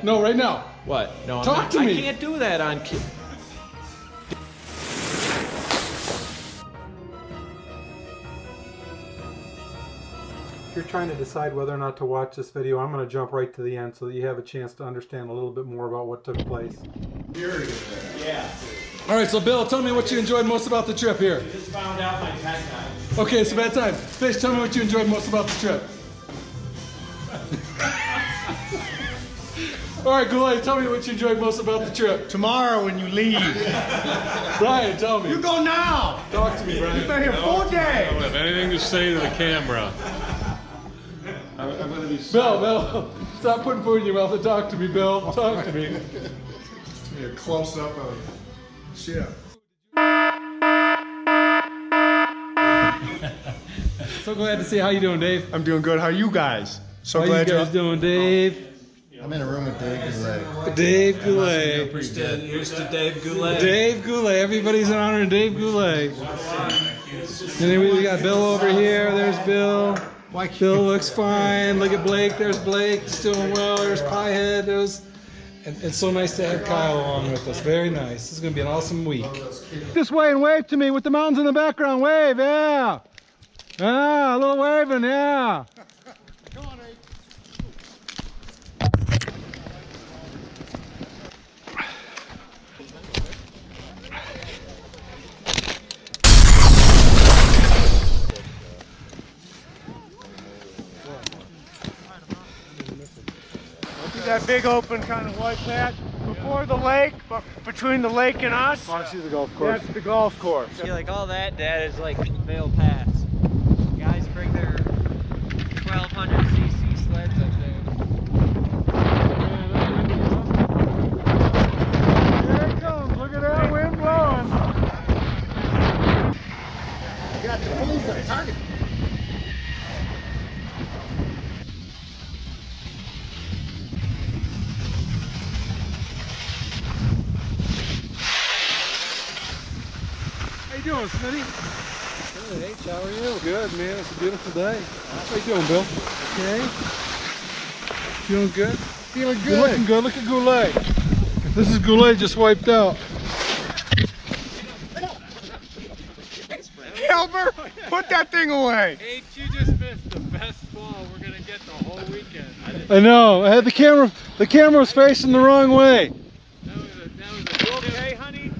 No, right now. What? No, Talk to me. I can't do that on. If you're trying to decide whether or not to watch this video, I'm going to jump right to the end so that you have a chance to understand a little bit more about what took place. Yeah. All right, so Bill, tell me what you enjoyed most about the trip here. Just found out my pet died. Okay, it's a bad time. Fish, tell me what you enjoyed most about the trip. All right, Goulet, tell me what you enjoyed most about the trip. Tomorrow when you leave. Brian, tell me. You go now. Talk to me, Brian. You've been here 4 days. I don't have anything to say to the camera. I'm going to be Bill, stop putting food in your mouth and talk to me, Bill. Talk to me. A close up of shit. So glad to see how you doing, Dave. I'm doing good. How are you guys? So How glad you guys doing, Dave? I'm in a room with Dave Goulet. Dave Goulet. Here's to Dave Goulet. Dave Goulet. Everybody's honoring Dave Goulet. And then we got Bill over here. There's Bill. Bill looks fine. Look at Blake. There's Blake. He's doing well. There's Piehead. And it's so nice to have Kyle along with us. Very nice. This is going to be an awesome week. This way and wave to me with the mountains in the background. Wave, yeah. Ah, a little waving, yeah. Come on, Nate. See that big open kind of white patch before the lake, but between the lake and us? I want to see the golf course. That's the golf course. See, like all that, Dad, is like Vail Pass. Guys bring their 1200cc sleds up there. Here it comes. Look at that wind blowing. You got the pulleys on target. How you doing, Smitty? Good, H. How are you? Good, man. It's a beautiful day. How you doing, Bill? Okay. Feeling good? Feeling You're looking good. Look at Goulet. This is Goulet just wiped out. Hilbert, put that thing away. Hey, you just missed the best ball we're going to get the whole weekend. I know. I had the camera. The camera was facing the wrong way. That was a Okay, honey?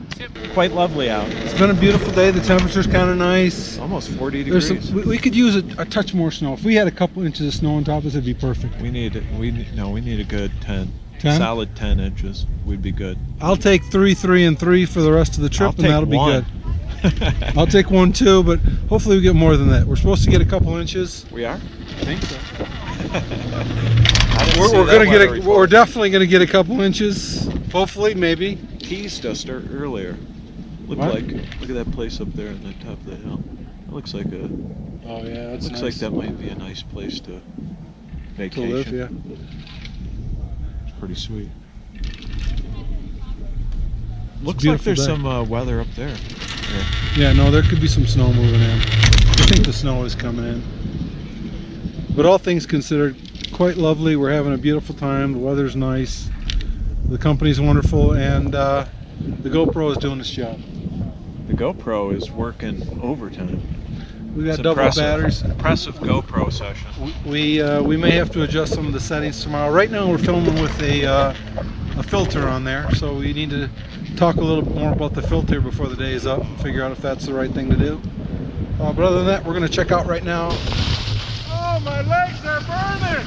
Quite lovely out. It's been a beautiful day. The temperature's kind of nice. Almost 40 There's degrees. some, we could use a touch more snow. If we had a couple inches of snow on top of this, it'd be perfect. We need a good 10. 10? Solid 10 inches. We'd be good. I'll take 3, 3, and 3 for the rest of the trip, I'll and take that'll be one. good. I'll take 1 too, but hopefully we get more than that. We're supposed to get a couple inches. We are? I think so. We're We're definitely gonna get a couple inches. Hopefully, maybe. Teased us earlier. Look at that place up there on the top of the hill. It looks like a. Oh yeah, that's Looks like that might be a nice place to to vacation. live. Yeah. It's pretty sweet. Looks like beautiful there's day. some weather up there. Yeah, no, there could be some snow moving in. I think the snow is coming in. But all things considered, quite lovely. We're having a beautiful time. The weather's nice. The company's wonderful, and the GoPro is doing its job. The GoPro is working overtime. We got It's double batteries. Impressive GoPro session. We may have to adjust some of the settings tomorrow. Right now we're filming with a filter on there, so we need to talk a little bit more about the filter before the day is up and figure out if that's the right thing to do. But other than that, we're going to check out right now. Oh, my legs are burning.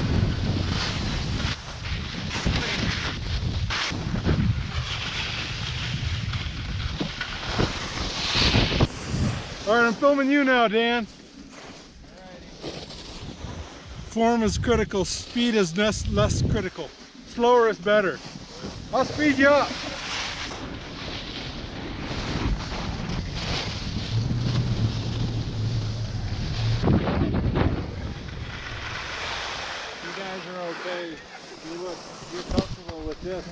All right, I'm filming you now, Dan. Form is critical, speed is less critical. Slower is better. I'll speed you up. You guys are okay. You're comfortable with this.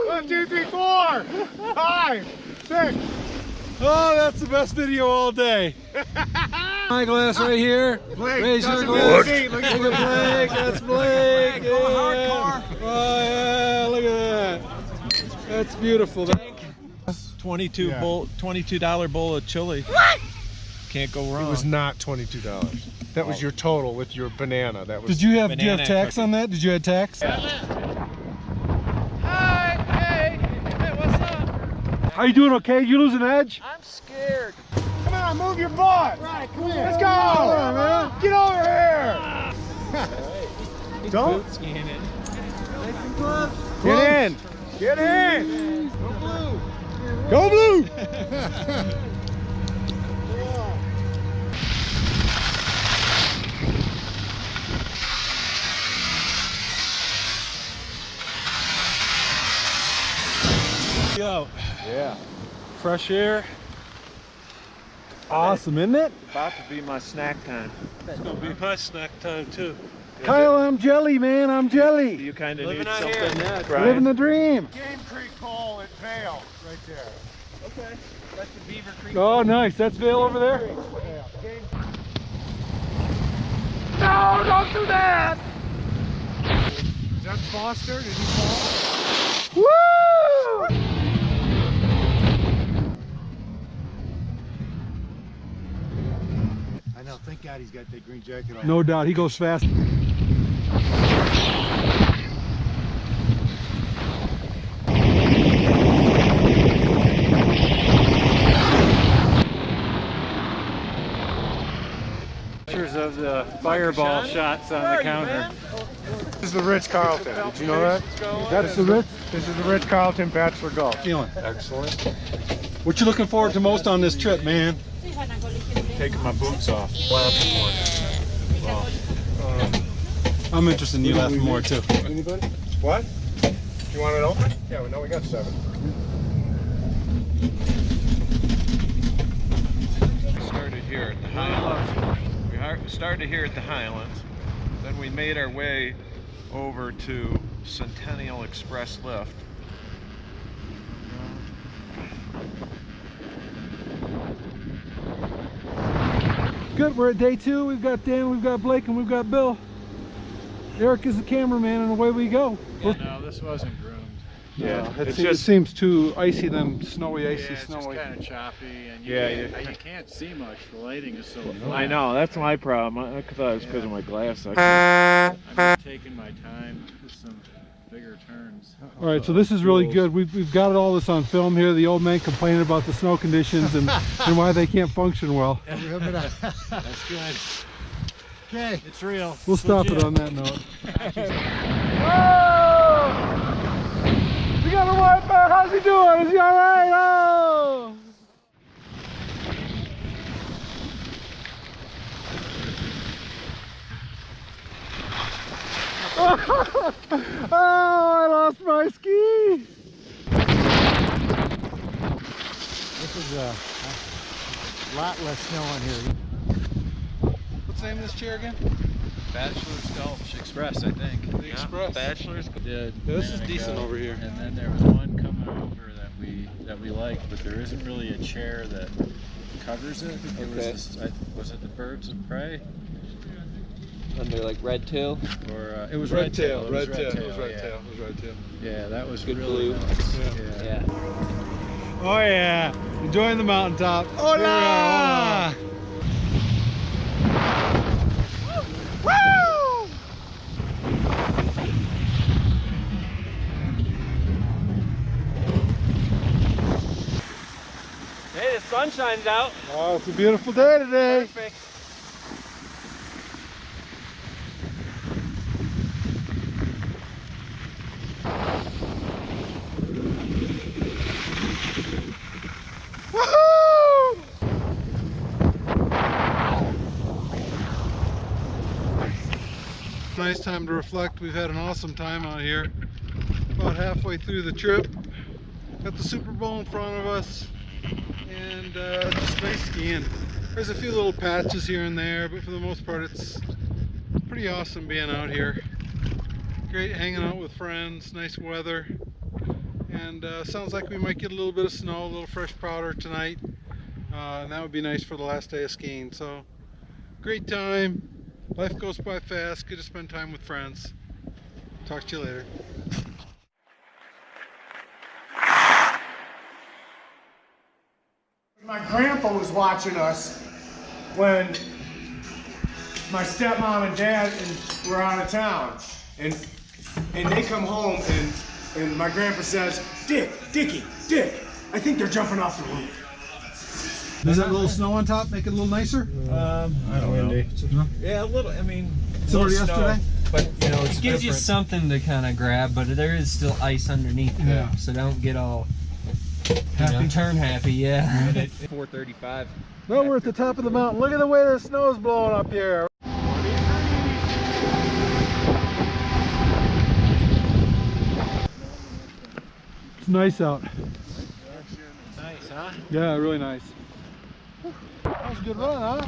One, two, three, 4, 5, 6, Oh, that's the best video all day. My glass right here. Raise your glass. Look at Blake. That's Blake. Yeah. Oh yeah, look at that. That's beautiful. $22 bowl of chili. What? Can't go wrong. It was not $22. That was your total with your banana. That was. Do you have tax on that? Did you add tax? Hi, hey, what's up? How you doing? Okay? You lose an edge? I'm scared. Come on, move your butt. Right, come here. Let's go. Come on, man. Get over here. Don't. Get in. Get in. Go blue. Go. Yeah. Fresh air. Awesome, isn't it? About to be my snack time. It's gonna be my snack time too. Kyle, I'm jelly, man. I'm jelly. You kind of need Living out something. here, nuts. Living the dream. Game Creek Hole at Vale, right there. Okay. That's the Beaver Creek. Oh, nice. That's Vale over there. No, don't do that! Is that Foster? Did he fall? Woo! I know, thank God he's got that green jacket on. No doubt. He goes fast. Pictures of the fireball shots on the counter. This is the Ritz-Carlton. Did you know that? That's the Ritz. This is the Ritz-Carlton Bachelor Golf. Feeling. Excellent. What you looking forward to most on this trip, man? Taking my boots off. I'm interested in you laughing more too. Anybody? What? You want it open? Yeah, we know we got 7. We started here at the Highlands. We started here at the Highlands. Then we made our way over to Centennial Express Lift. Good, we're at day 2. We've got Dan, we've got Blake, and we've got Bill. Eric is the cameraman, and away we go. No, this wasn't groomed. Yeah, It seems too icy than snowy, icy, snowy. kind of choppy, and Yeah, you can't see much. The lighting is so flat. I know, that's my problem. I thought it was because of my glass. I'm just taking my time with some bigger turns. All right, so this is really good. We've got all this on film here. The old man complaining about the snow conditions and why they can't function well. That's good. Okay. It's real. We'll stop it on that note. We got a white bear. How's he doing? Is he all right? Oh! Oh, I lost my ski. This is a lot less snow on here. What's the name of this chair again? Bachelor's Golf Express, I think. The Express. Bachelor's did. Yeah, this is decent over here. And then there was one coming over that we liked, but there isn't really a chair that covers it. It was it the Birds of Prey? Under like red tail. Or it was Red tail. It was red tail. It was red Yeah. tail. It was red tail. Yeah, that was Good really blue. nice. Yeah. Oh yeah, enjoying the mountaintop. Hola! Woo! Hey, the sun shines out. Oh, it's a beautiful day today. Perfect. Woohoo! Nice time to reflect. We've had an awesome time out here. About halfway through the trip. Got the Super Bowl in front of us. And just nice skiing. There's a few little patches here and there, but for the most part it's pretty awesome being out here. Great hanging out with friends, nice weather. And sounds like we might get a little bit of snow, a little fresh powder tonight. And that would be nice for the last day of skiing. So, great time. Life goes by fast. Good to spend time with friends. Talk to you later. My grandpa was watching us when my stepmom and dad were out of town, and they come home and my grandpa says, Dick, I think they're jumping off the roof. Is that a little snow on top make it a little nicer? I don't know. Yeah, a little. I mean, Similar to yesterday? But you know, It gives you something to kind of grab, but there is still ice underneath it. Yeah. So don't get all turn happy. Yeah. 435. Well, we're at the top of the mountain. Look at the way the snow is blowing up here. It's nice out. nice, huh? Yeah, really nice. That was a good run, huh?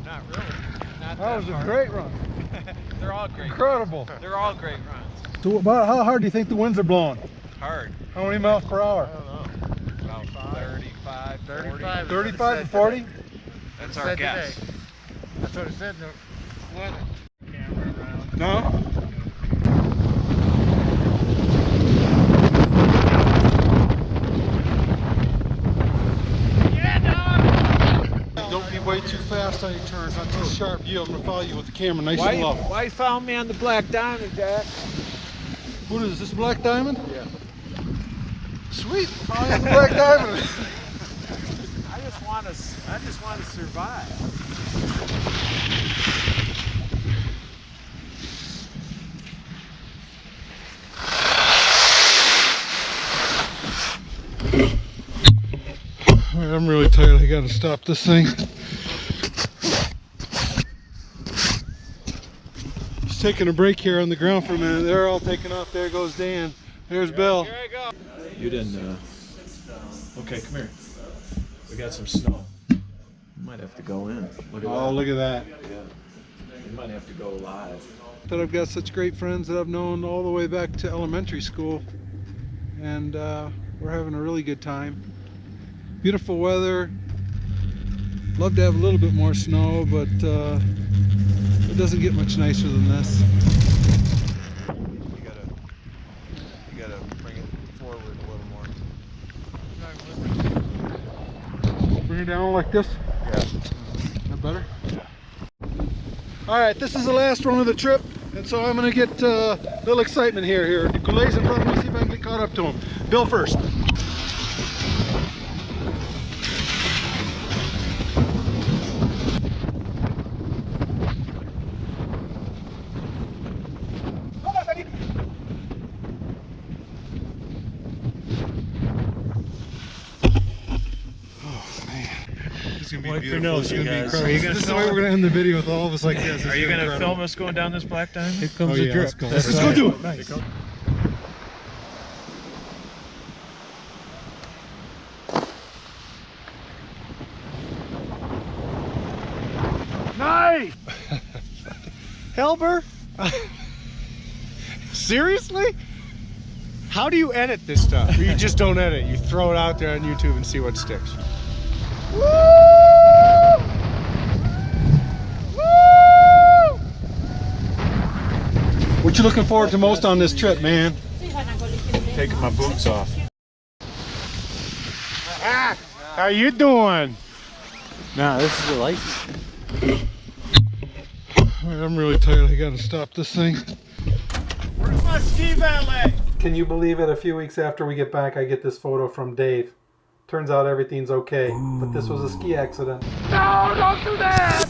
Not really. Not That was a hard. great run. They're all great. Incredible. They're all great runs. So about how hard do you think the winds are blowing? Hard. How many miles per hour? I don't know. About 35, 40. 35 to 40? That's our guess. That's what it said in the letter. No? Don't be way too fast on your turns, not too sharp. I'm going to follow you with the camera nice and low. Why found me on the Black Diamond, Jack? What is this, Black Diamond? Yeah. Sweet, follow you on the Black Diamond. I just want to survive. I'm really tired. I got to stop this thing. Just taking a break here on the ground for a minute. They're all taking off. There goes Dan. There's Bill. Here I go. You didn't. Okay, come here. We got some snow. You might have to go in. Look at that. Oh, look at that. Yeah. You might have to go live. That I've got such great friends that I've known all the way back to elementary school, and we're having a really good time. Beautiful weather. Love to have a little bit more snow, but it doesn't get much nicer than this. You gotta bring it forward a little more. Bring it down like this? Yeah. That better? Yeah. Alright, this is the last one of the trip, and so I'm going to get a little excitement here. Goulet's in front of me, see if I can get caught up to him. Bill first. Wipe your nose, you guys. This is the way we're going to end the video with all of us like this. Are you going to film us going down this Black Diamond? Here comes the drip. Let's go do it. Nice. Nice! Helber? Seriously? How do you edit this stuff? Or you just don't edit, you throw it out there on YouTube and see what sticks. Woo! Woo! What you looking forward to most on this trip, man? Taking my boots off. Ah, how you doing? No, this is the license. I'm really tired. I got to stop this thing. Where's my ski valet? Can you believe it? A few weeks after we get back, I get this photo from Dave. Turns out everything's okay, but this was a ski accident. No, don't do that!